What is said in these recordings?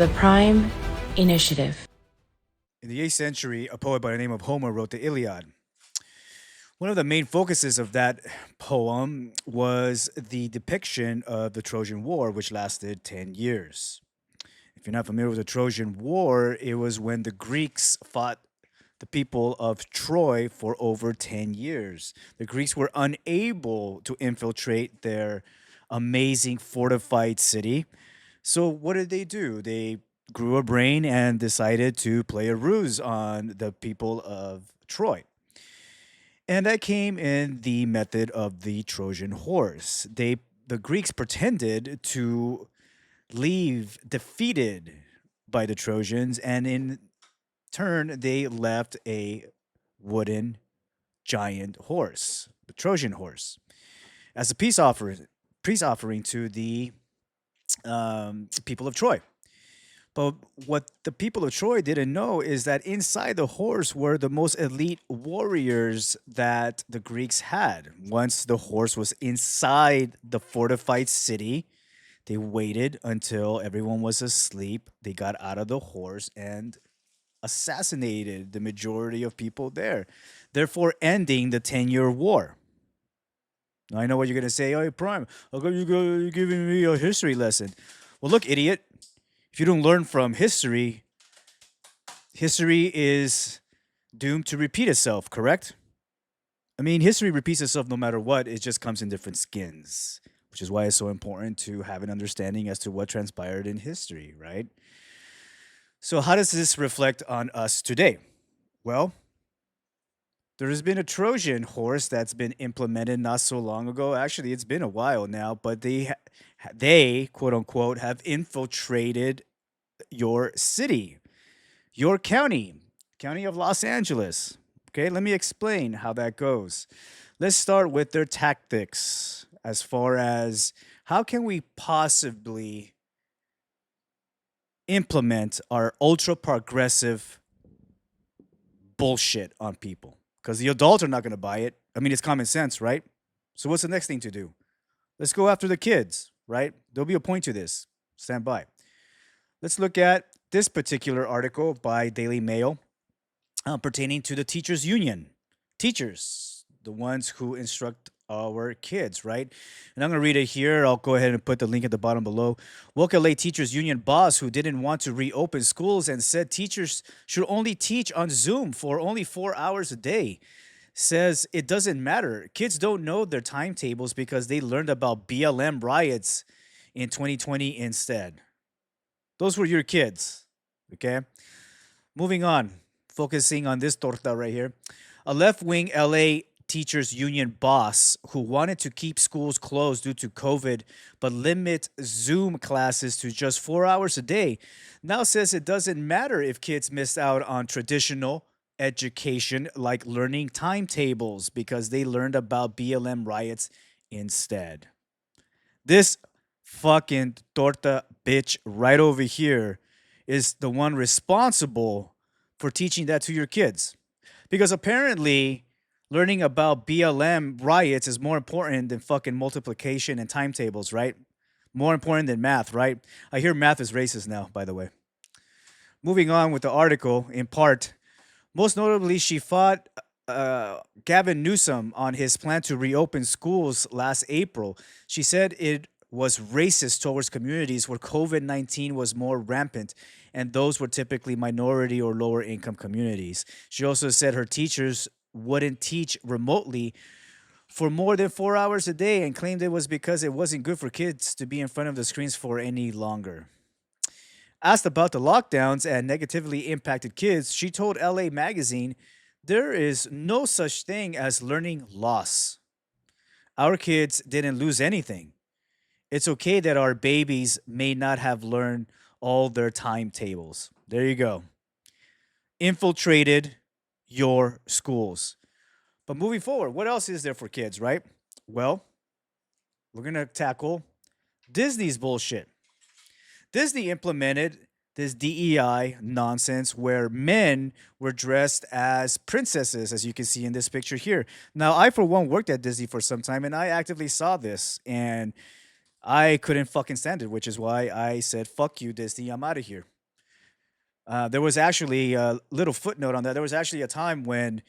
The Prime Initiative. In the 8th century, a poet by the name of Homer wrote the Iliad. One of the main focuses of that poem was the depiction of the Trojan War, which lasted 10 years. If you're not familiar with the Trojan War, it was when the Greeks fought the people of Troy for over 10 years. The Greeks were unable to infiltrate their amazing fortified city. So, what did they do? They grew a brain and decided to play a ruse on the people of Troy. And that came in the method of the Trojan horse. The Greeks pretended to leave defeated by the Trojans, and in turn, they left a wooden giant horse, the Trojan horse, as a peace offering to the people of Troy. But what the people of Troy didn't know is that inside the horse were the most elite warriors that the Greeks had. Once the horse was inside the fortified city, they waited until everyone was asleep. They got out of the horse and assassinated the majority of people there, therefore ending the 10-year war. Now, I know what you're going to say. Oh, Prime, how come you're giving me a history lesson? Well, look, idiot. If you don't learn from history, history is doomed to repeat itself, correct? I mean, history repeats itself no matter what, it just comes in different skins, which is why it's so important to have an understanding as to what transpired in history, right? So, how does this reflect on us today? Well, there has been a Trojan horse that's been implemented not so long ago. Actually, it's been a while now, but they quote unquote have infiltrated your city, your county of Los Angeles. Okay, let me explain how that goes. Let's start with their tactics as far as how can we possibly implement our ultra progressive bullshit on people because the adults are not going to buy it. I mean, it's common sense, right? So, what's the next thing to do? Let's go after the kids, right? There'll be a point to this. Stand by. Let's look at this particular article by Daily Mail pertaining to the teachers' union. Teachers, the ones who instruct our kids, right? And I'm going to read it here. I'll go ahead and put the link at the bottom below. Woke LA Teachers Union boss who didn't want to reopen schools and said teachers should only teach on Zoom for only 4 hours a day says it doesn't matter. Kids don't know their timetables because they learned about BLM riots in 2020 instead. Those were your kids, okay? Moving on, focusing on this torta right here. A left wing LA teachers union boss who wanted to keep schools closed due to COVID but limit Zoom classes to just 4 hours a day now says it doesn't matter if kids missed out on traditional education like learning timetables because they learned about BLM riots instead. This fucking torta bitch right over here is the one responsible for teaching that to your kids. Because apparently, learning about BLM riots is more important than fucking multiplication and timetables, right? More important than math, right? I hear math is racist now, by the way. Moving on with the article, in part, most notably, she fought Gavin Newsom on his plan to reopen schools last April. She said it was racist towards communities where COVID-19 was more rampant, and those were typically minority or lower income communities. She also said her teachers wouldn't teach remotely for more than 4 hours a day and claimed it was because it wasn't good for kids to be in front of the screens for any longer. Asked about the lockdowns and negatively impacted kids, she told LA Magazine, there is no such thing as learning loss. Our kids didn't lose anything. It's okay that our babies may not have learned all their timetables. There you go. Infiltrated your schools. But moving forward, what else is there for kids, right? Well, we're going to tackle Disney's bullshit. Disney implemented this DEI nonsense where men were dressed as princesses, as you can see in this picture here. Now, I, for one, worked at Disney for some time and I actively saw this. And I couldn't fucking stand it, which is why I said, fuck you, Disney, I'm out of here. There was actually a little footnote on that. There was actually a time when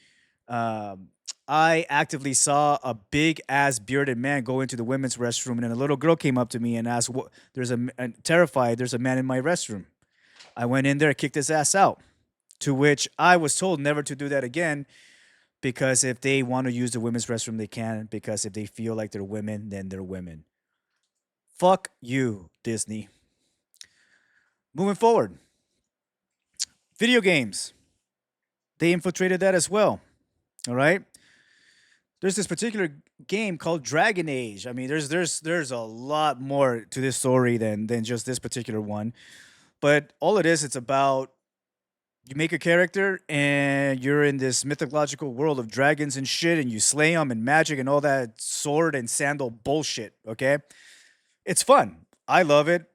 um, I actively saw a big ass bearded man go into the women's restroom, and then a little girl came up to me and asked, "What? Terrified. There's a man in my restroom." I went in there, kicked his ass out. To which I was told never to do that again because if they want to use the women's restroom, they can. Because if they feel like they're women, then they're women. Fuck you, Disney. Moving forward, video games. They infiltrated that as well. All right. There's this particular game called Dragon Age. I mean, there's a lot more to this story than just this particular one. But all it is, it's about you make a character and you're in this mythological world of dragons and shit, and you slay them and magic and all that sword and sandal bullshit. Okay, it's fun. I love it.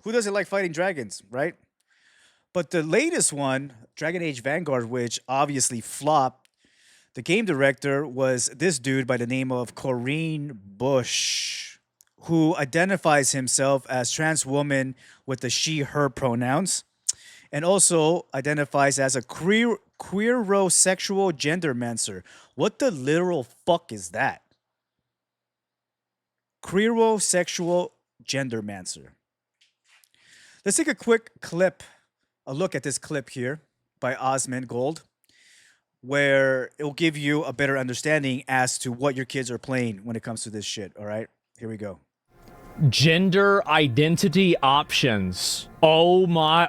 Who doesn't like fighting dragons, right? But the latest one, Dragon Age Vanguard, which obviously flopped, the game director was this dude by the name of Corinne Bush, who identifies himself as trans woman with the she/her pronouns, and also identifies as a queerosexual gendermancer. What the literal fuck is that? Queerosexual gendermancer. Let's take a quick a look at this clip here by Osmond Gold, where it'll give you a better understanding as to what your kids are playing when it comes to this shit. All right, here we go. Gender identity options. Oh my,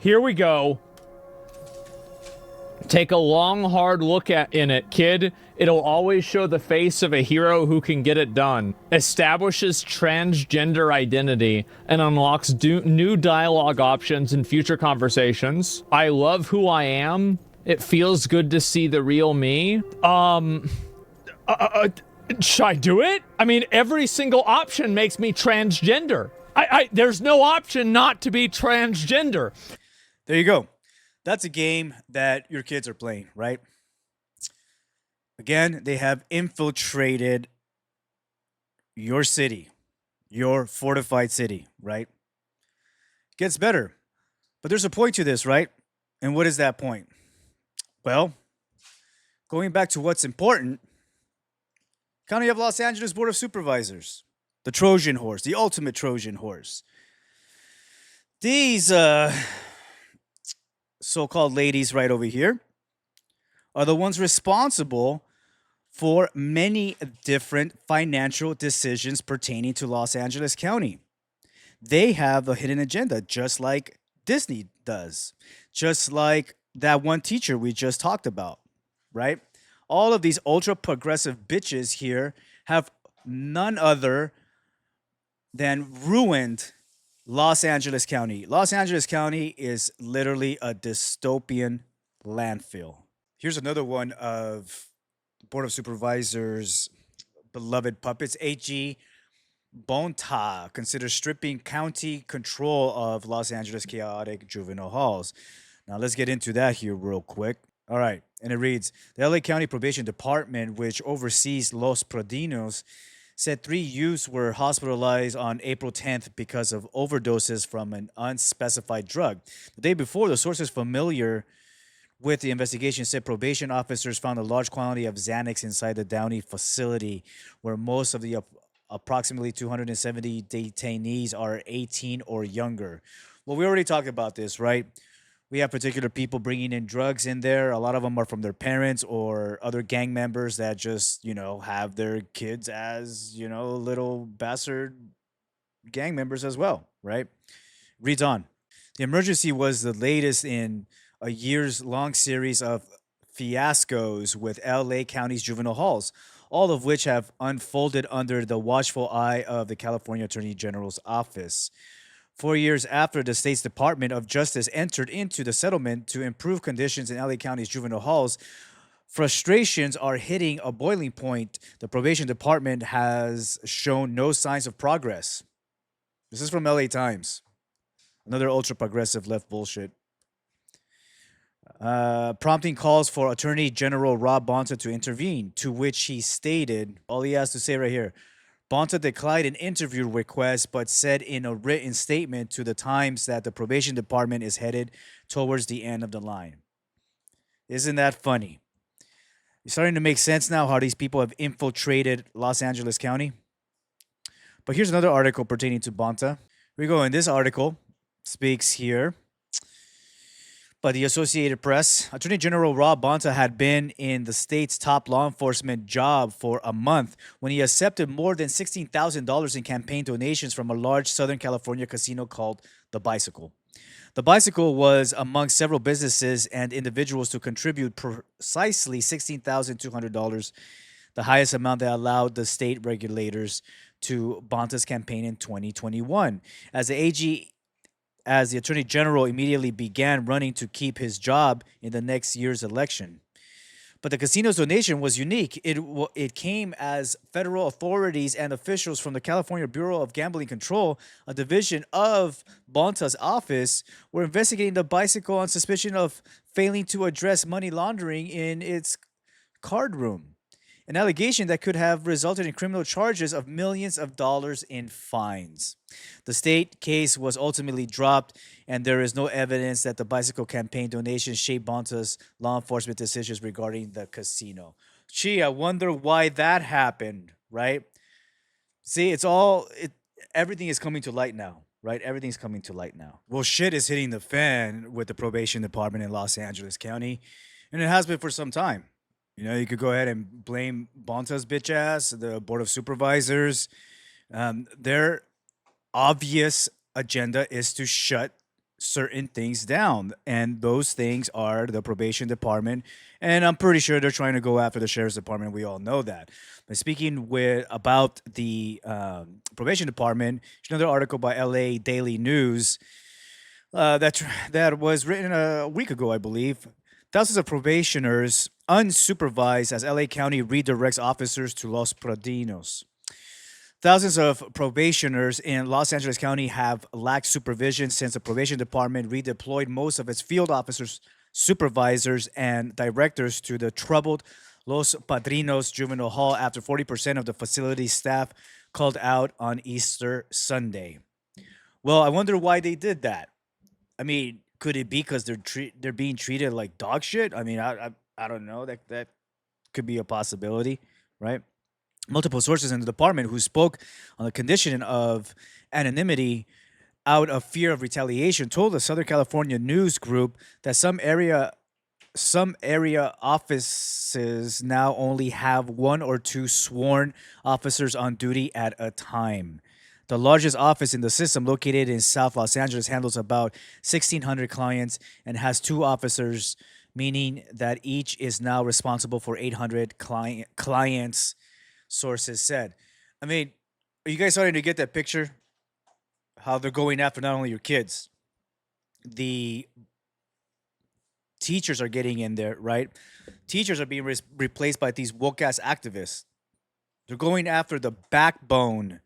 here we go. Take a long, hard look in it, kid. It'll always show the face of a hero who can get it done. Establishes transgender identity and unlocks new dialogue options in future conversations. I love who I am. It feels good to see the real me. Should I do it? I mean, every single option makes me transgender. There's no option not to be transgender. There you go. That's a game that your kids are playing, right? Again, they have infiltrated your city, your fortified city, right? Gets better. But there's a point to this, right? And what is that point? Well, going back to what's important, County of Los Angeles Board of Supervisors, the Trojan Horse, the ultimate Trojan Horse. These so-called ladies right over here are the ones responsible for many different financial decisions pertaining to Los Angeles County. They have a hidden agenda, just like Disney does, just like that one teacher we just talked about, right? All of these ultra progressive bitches here have none other than ruined Los Angeles County. Los Angeles County is literally a dystopian landfill. Here's another one of Board of Supervisors' beloved puppets. AG Bonta considers stripping county control of Los Angeles chaotic juvenile halls. Now let's get into that here real quick. All right, and it reads, the LA County Probation Department, which oversees Los Pradinos, said 3 youths were hospitalized on April 10th because of overdoses from an unspecified drug. The day before, the sources familiar with the investigation said probation officers found a large quantity of Xanax inside the Downey facility, where most of the approximately 270 detainees are 18 or younger. Well, we already talked about this, right? We have particular people bringing in drugs in there. A lot of them are from their parents or other gang members that just, have their kids as, little bastard gang members as well, right? Reads on. The emergency was the latest in a years long series of fiascos with LA County's juvenile halls, all of which have unfolded under the watchful eye of the California Attorney General's office. 4 years after the state's Department of Justice entered into the settlement to improve conditions in LA County's juvenile halls, frustrations are hitting a boiling point. The probation department has shown no signs of progress. This is from LA Times. Another ultra progressive left bullshit. Prompting calls for Attorney General Rob Bonta to intervene, to which he stated, all he has to say right here, Bonta declined an interview request, but said in a written statement to the Times that the probation department is headed towards the end of the line. Isn't that funny? It's starting to make sense now how these people have infiltrated Los Angeles County. But here's another article pertaining to Bonta. Here we go. In this article, speaks here by the Associated Press. Attorney General Rob Bonta had been in the state's top law enforcement job for a month when he accepted more than $16,000 in campaign donations from a large Southern California casino called The Bicycle. The Bicycle was among several businesses and individuals to contribute precisely $16,200, the highest amount that allowed the state regulators to Bonta's campaign in 2021. As the Attorney General immediately began running to keep his job in the next year's election. But the casino's donation was unique. It came as federal authorities and officials from the California Bureau of Gambling Control, a division of Bonta's office, were investigating the Bicycle on suspicion of failing to address money laundering in its card room. An allegation that could have resulted in criminal charges of millions of dollars in fines. The state case was ultimately dropped, and there is no evidence that the Bicycle campaign donations shaped Bonta's law enforcement decisions regarding the casino. Gee, I wonder why that happened, right? See, everything is coming to light now, right? Everything's coming to light now. Well, shit is hitting the fan with the probation department in Los Angeles County, and it has been for some time. You know, you could go ahead and blame Bonta's bitch ass, the Board of Supervisors. Their obvious agenda is to shut certain things down. And those things are the probation department. And I'm pretty sure they're trying to go after the sheriff's department. We all know that. But speaking about the probation department, there's another article by LA Daily News that was written a week ago, I believe. Thousands of probationers unsupervised as LA County redirects officers to Los Pradinos. Thousands of probationers in Los Angeles County have lacked supervision since the probation department redeployed most of its field officers, supervisors, and directors to the troubled Los Padrinos Juvenile Hall after 40% of the facility's staff called out on Easter Sunday. Well, I wonder why they did that. I mean, could it be because they're being treated like dog shit? I mean, I don't know. That could be a possibility, right? Multiple sources in the department who spoke on the condition of anonymity out of fear of retaliation told the Southern California News Group that some area offices now only have one or two sworn officers on duty at a time. The largest office in the system, located in South Los Angeles, handles about 1,600 clients and has two officers, meaning that each is now responsible for 800 clients, sources said. I mean, are you guys starting to get that picture? How they're going after not only your kids, the teachers are getting in there, right? Teachers are being replaced by these woke-ass activists. They're going after the backbone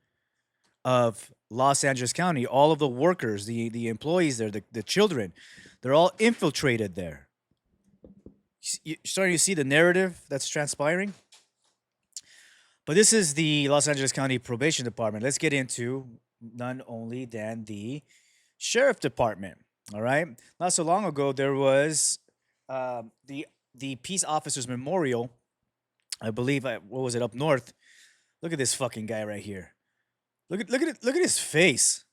of Los Angeles County, all of the workers, the employees there, the children, they're all infiltrated there. You're starting to see the narrative that's transpiring. But this is the Los Angeles County Probation Department. Let's get into none only than the Sheriff Department. All right. Not so long ago, there was the Peace Officers Memorial. I believe what was it, up north? Look at this fucking guy right here. Look at his face.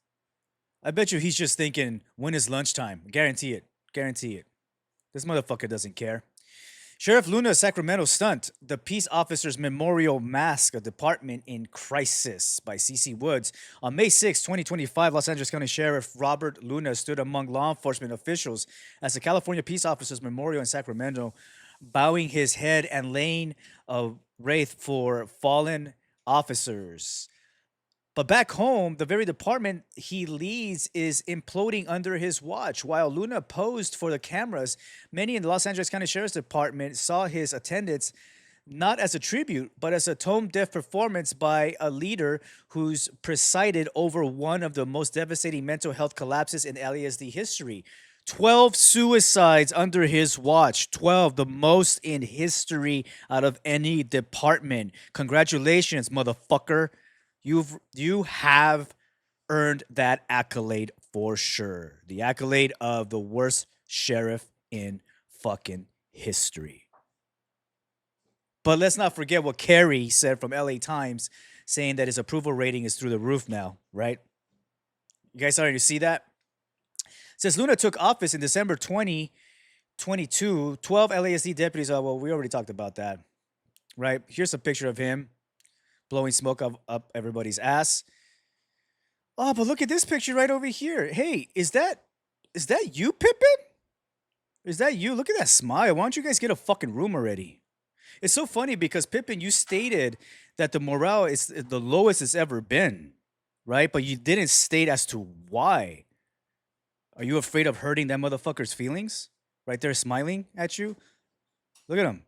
I bet you he's just thinking, when is lunchtime? Guarantee it. Guarantee it. This motherfucker doesn't care. Sheriff Luna's Sacramento stunt, the Peace Officers Memorial Mask, a department in crisis, by C.C. Woods. On May 6, 2025, Los Angeles County Sheriff Robert Luna stood among law enforcement officials as the California Peace Officers Memorial in Sacramento, bowing his head and laying a wreath for fallen officers. But back home, the very department he leads is imploding under his watch. While Luna posed for the cameras, many in the Los Angeles County Sheriff's Department saw his attendance not as a tribute, but as a tone-deaf performance by a leader who's presided over one of the most devastating mental health collapses in LASD history. 12 suicides under his watch. 12, the most in history out of any department. Congratulations, motherfucker. You have earned that accolade for sure. The accolade of the worst sheriff in fucking history. But let's not forget what Kerry said from LA Times, saying that his approval rating is through the roof now, right? You guys starting to see that? Since Luna took office in December 2022, 12 LASD deputies. Oh, well, we already talked about that, right? Here's a picture of him blowing smoke up everybody's ass. Oh, but look at this picture right over here. Hey, is that you, Pippin? Is that you? Look at that smile. Why don't you guys get a fucking room already? It's so funny because Pippin, you stated that the morale is the lowest it's ever been, right? But you didn't state as to why. Are you afraid of hurting that motherfucker's feelings? Right there smiling at you? Look at him.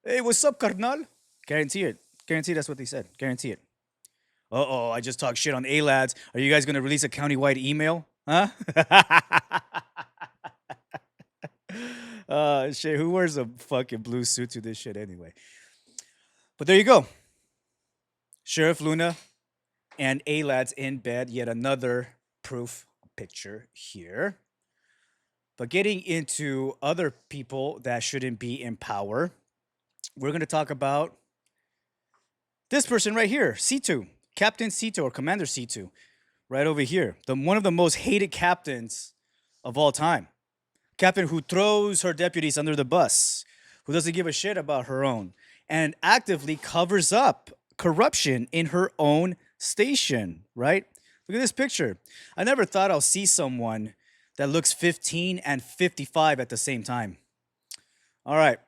Hey, what's up, carnal? Guarantee it. Guarantee that's what they said. Guarantee it. Uh-oh, I just talked shit on A-Lads. Are you guys going to release a county-wide email? Huh? Shit, who wears a fucking blue suit to this shit anyway? But there you go. Sheriff Luna and A-Lads in bed. Yet another proof picture here. But getting into other people that shouldn't be in power, we're going to talk about this person right here, C2. Captain C2 or Commander C2, right over here. One of the most hated captains of all time. Captain who throws her deputies under the bus, who doesn't give a shit about her own, and actively covers up corruption in her own station, right? Look at this picture. I never thought I'll see someone that looks 15 and 55 at the same time. All right.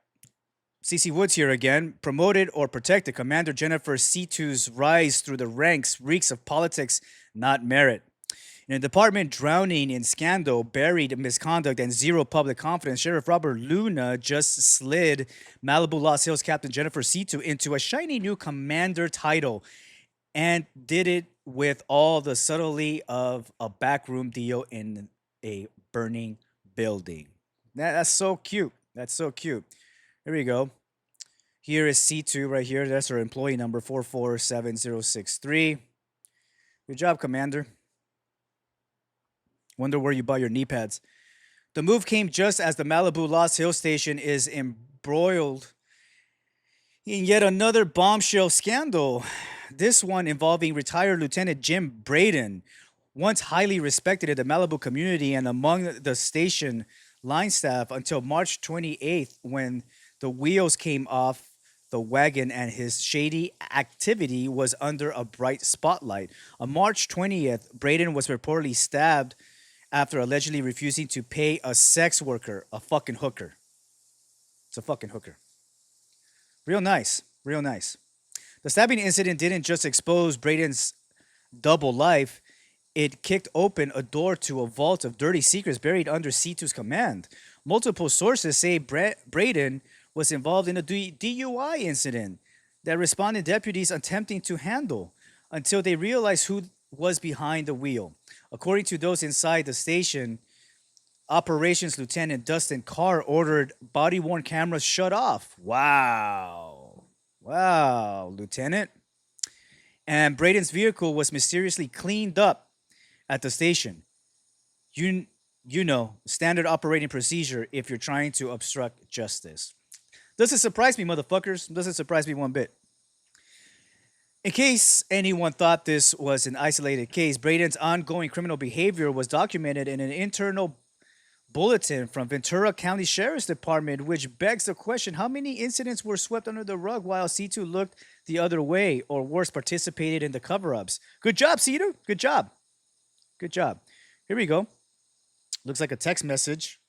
CC Woods here again. Promoted or protected. Commander Jennifer C2's rise through the ranks reeks of politics, not merit. In a department drowning in scandal, buried misconduct, and zero public confidence, Sheriff Robert Luna just slid Malibu Lost Hills Captain Jennifer C2 into a shiny new commander title and did it with all the subtlety of a backroom deal in a burning building. That's so cute. That's so cute. Here we go. Here is C2 right here. That's her employee number 447063. Good job, Commander. Wonder where you bought your knee pads. The move came just as the Malibu Lost Hill Station is embroiled in yet another bombshell scandal. This one involving retired Lieutenant Jim Braden, once highly respected in the Malibu community and among the station line staff until March 28th when the wheels came off the wagon and his shady activity was under a bright spotlight. On March 20th, Braden was reportedly stabbed after allegedly refusing to pay a sex worker, a fucking hooker. It's a fucking hooker. Real nice. Real nice. The stabbing incident didn't just expose Braden's double life. It kicked open a door to a vault of dirty secrets buried under C2's command. Multiple sources say Braden was involved in a DUI incident that responding deputies attempting to handle until they realized who was behind the wheel. According to those inside the station, Operations Lieutenant Dustin Carr ordered body-worn cameras shut off. Wow. Wow, Lieutenant. And Braden's vehicle was mysteriously cleaned up at the station. You know, standard operating procedure if you're trying to obstruct justice. Doesn't surprise me, motherfuckers. Doesn't surprise me one bit. In case anyone thought this was an isolated case, Braden's ongoing criminal behavior was documented in an internal bulletin from Ventura County Sheriff's Department, which begs the question, how many incidents were swept under the rug while C2 looked the other way or worse, participated in the cover-ups? Good job, C2. Good job. Good job. Here we go. Looks like a text message.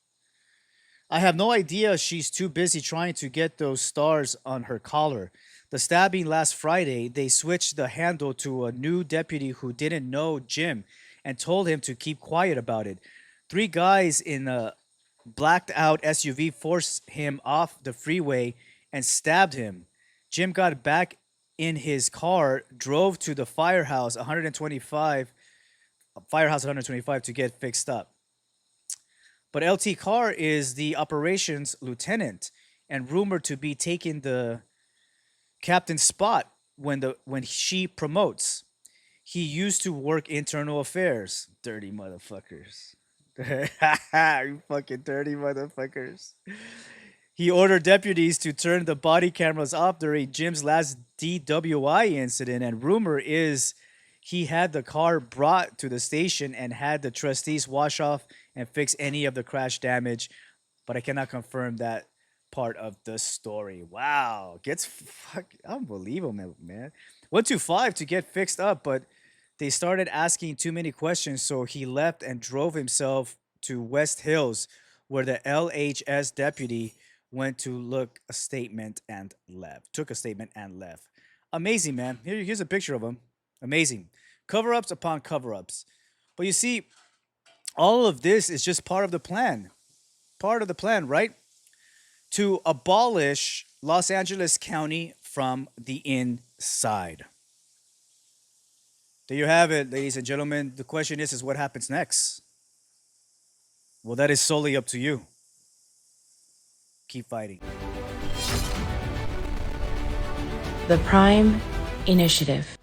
I have no idea she's too busy trying to get those stars on her collar. The stabbing last Friday, they switched the handle to a new deputy who didn't know Jim and told him to keep quiet about it. 3 guys in a blacked out SUV forced him off the freeway and stabbed him. Jim got back in his car, drove to the firehouse 125 to get fixed up. But LT Carr is the operations lieutenant and rumored to be taking the captain's spot when she promotes. He used to work internal affairs. Dirty motherfuckers. You fucking dirty motherfuckers. He ordered deputies to turn the body cameras off during Jim's last DWI incident, and rumor is he had the car brought to the station and had the trustees wash off and fix any of the crash damage, but I cannot confirm that part of the story. Wow, gets unbelievable, man. 125 to get fixed up, but they started asking too many questions, so he left and drove himself to West Hills, where the LHS deputy went to look a statement and left. Took a statement and left. Amazing, man. Here's a picture of him. Amazing. Cover ups upon cover ups. But you see, all of this is just part of the plan. Part of the plan, right? To abolish Los Angeles County from the inside. There you have it, ladies and gentlemen. The question is what happens next? Well, that is solely up to you. Keep fighting. The Prime Initiative.